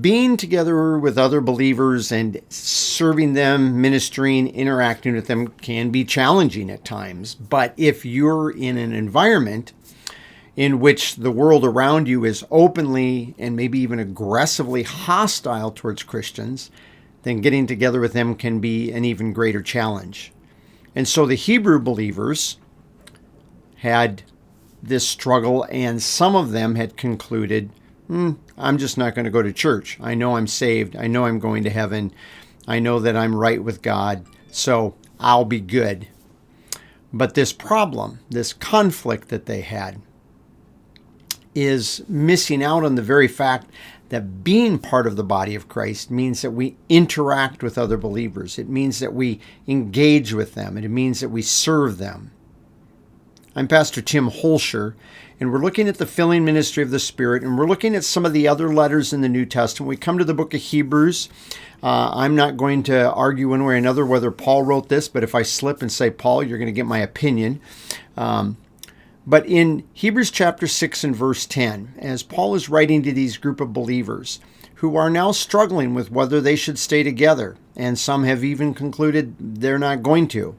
Being together with other believers and serving them, ministering, interacting with them can be challenging at times. But if you're in an environment in which the world around you is openly and maybe even aggressively hostile towards Christians, then getting together with them can be an even greater challenge. And so the Hebrew believers had this struggle, and some of them had concluded, I'm just not going to go to church. I know I'm saved. I know I'm going to heaven. I know that I'm right with God, so I'll be good. But this problem, this conflict that they had, is missing out on the very fact that being part of the body of Christ means that we interact with other believers. It means that we engage with them, and it means that we serve them. I'm Pastor Tim Holscher, and we're looking at the filling ministry of the Spirit, and we're looking at some of the other letters in the New Testament. We come to the book of Hebrews. I'm not going to argue one way or another whether Paul wrote this, but if I slip and say Paul, you're going to get my opinion. But in Hebrews chapter 6 and verse 10, as Paul is writing to these group of believers who are now struggling with whether they should stay together, and some have even concluded they're not going to,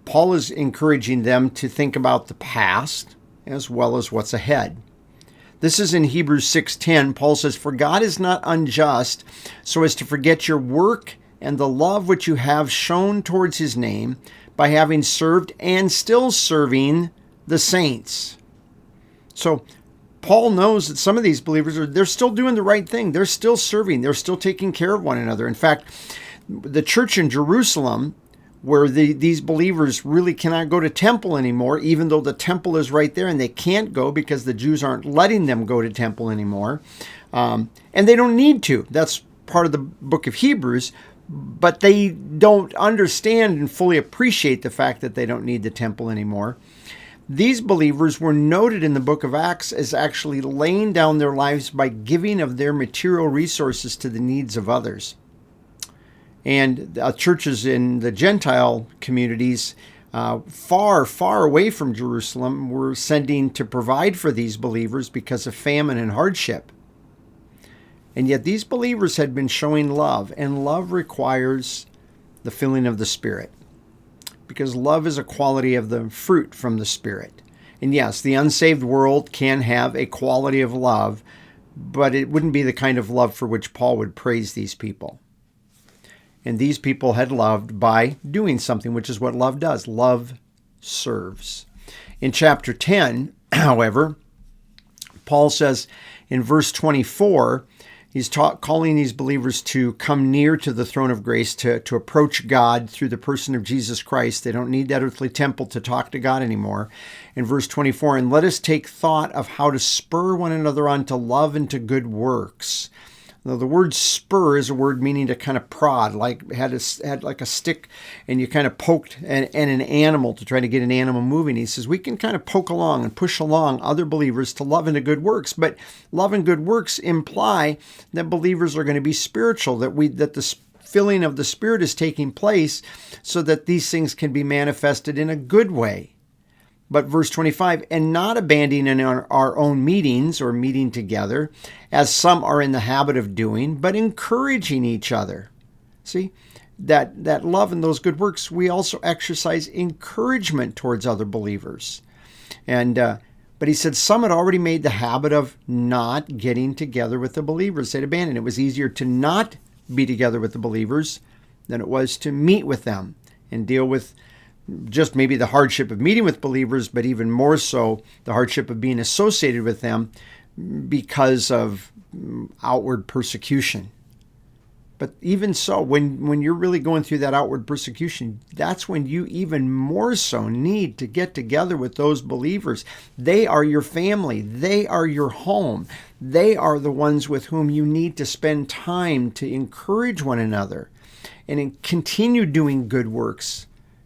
Paul is encouraging them to think about the past as well as what's ahead. This is in Hebrews 6:10. Paul says, "For God is not unjust so as to forget your work and the love which you have shown towards his name by having served and still serving the saints." So Paul knows that some of these believers they're still doing the right thing. They're still serving. They're still taking care of one another. In fact, the church in Jerusalem, where these believers really cannot go to temple anymore, even though the temple is right there, and they can't go because the Jews aren't letting them go to temple anymore. And they don't need to. That's part of the book of Hebrews. But they don't understand and fully appreciate the fact that they don't need the temple anymore. These believers were noted in the book of Acts as actually laying down their lives by giving of their material resources to the needs of others. And churches in the Gentile communities far, far away from Jerusalem were sending to provide for these believers because of famine and hardship. And yet these believers had been showing love, and love requires the filling of the Spirit, because love is a quality of the fruit from the Spirit. And yes, the unsaved world can have a quality of love, but it wouldn't be the kind of love for which Paul would praise these people. And these people had loved by doing something, which is what love does. Love serves. In chapter 10, however, Paul says in verse 24, he's calling these believers to come near to the throne of grace, to approach God through the person of Jesus Christ. They don't need that earthly temple to talk to God anymore. In verse 24, "And let us take thought of how to spur one another on to love and to good works." Now, the word spur is a word meaning to kind of prod, like had like a stick, and you kind of poked an animal to try to get an animal moving. He says we can kind of poke along and push along other believers to love and to good works, but love and good works imply that believers are going to be spiritual, that the filling of the Spirit is taking place so that these things can be manifested in a good way. But verse 25, "And not abandoning our own meetings," or meeting together, "as some are in the habit of doing, but encouraging each other." See, that love and those good works, we also exercise encouragement towards other believers. And but he said some had already made the habit of not getting together with the believers. They'd abandoned. It was easier to not be together with the believers than it was to meet with them and deal with just maybe the hardship of meeting with believers, but even more so the hardship of being associated with them because of outward persecution. But even so, when you're really going through that outward persecution, that's when you even more so need to get together with those believers. They are your family. They are your home. They are the ones with whom you need to spend time to encourage one another and continue doing good works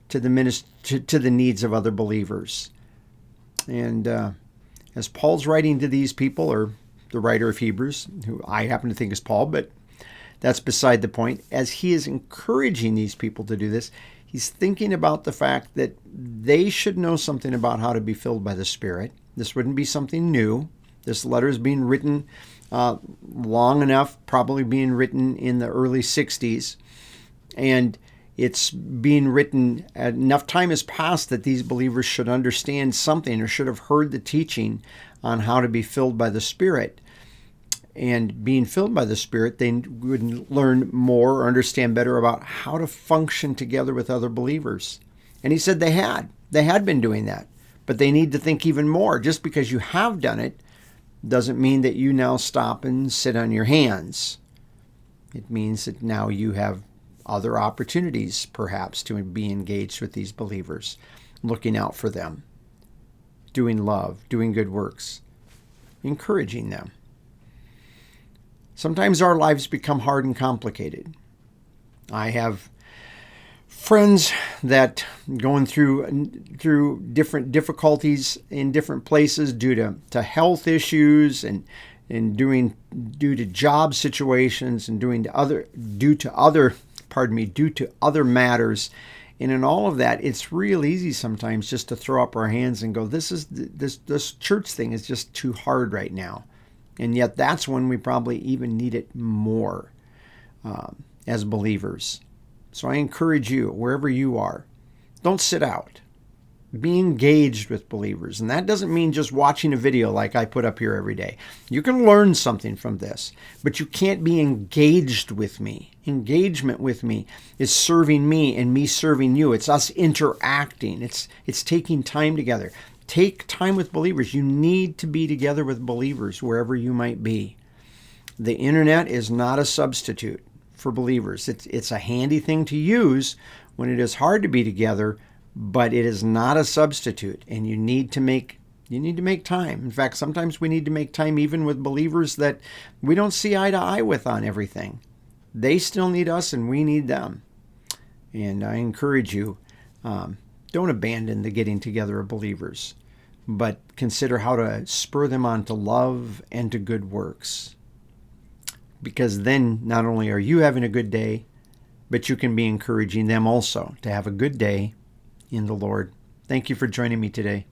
to the needs of other believers. And as Paul's writing to these people, or the writer of Hebrews, who I happen to think is Paul, but that's beside the point, as he is encouraging these people to do this, he's thinking about the fact that they should know something about how to be filled by the Spirit. This wouldn't be something new. This letter is being written long enough, probably being written in the early 60s. And it's being written, enough time has passed that these believers should understand something or should have heard the teaching on how to be filled by the Spirit. And being filled by the Spirit, they would learn more or understand better about how to function together with other believers. And he said they had been doing that, but they need to think even more. Just because you have done it doesn't mean that you now stop and sit on your hands. It means that now you have other opportunities, perhaps, to be engaged with these believers, looking out for them, doing love, doing good works, encouraging them. Sometimes our lives become hard and complicated. I have friends that going through different difficulties in different places due to health issues and due to job situations and due to other matters. And in all of that, it's real easy sometimes just to throw up our hands and go, this church thing is just too hard right now. And yet that's when we probably even need it more as believers. So I encourage you, wherever you are, don't sit out. Be engaged with believers. And that doesn't mean just watching a video like I put up here every day. You can learn something from this, but you can't be engaged with me. Engagement with me is serving me and me serving you. It's us interacting. It's taking time together. Take time with believers. You need to be together with believers wherever you might be. The internet is not a substitute for believers. It's a handy thing to use when it is hard to be together, but it is not a substitute, and you need to make time. In fact, sometimes we need to make time even with believers that we don't see eye to eye with on everything. They still need us and we need them. And I encourage you, don't abandon the getting together of believers, but consider how to spur them on to love and to good works. Because then not only are you having a good day, but you can be encouraging them also to have a good day in the Lord. Thank you for joining me today.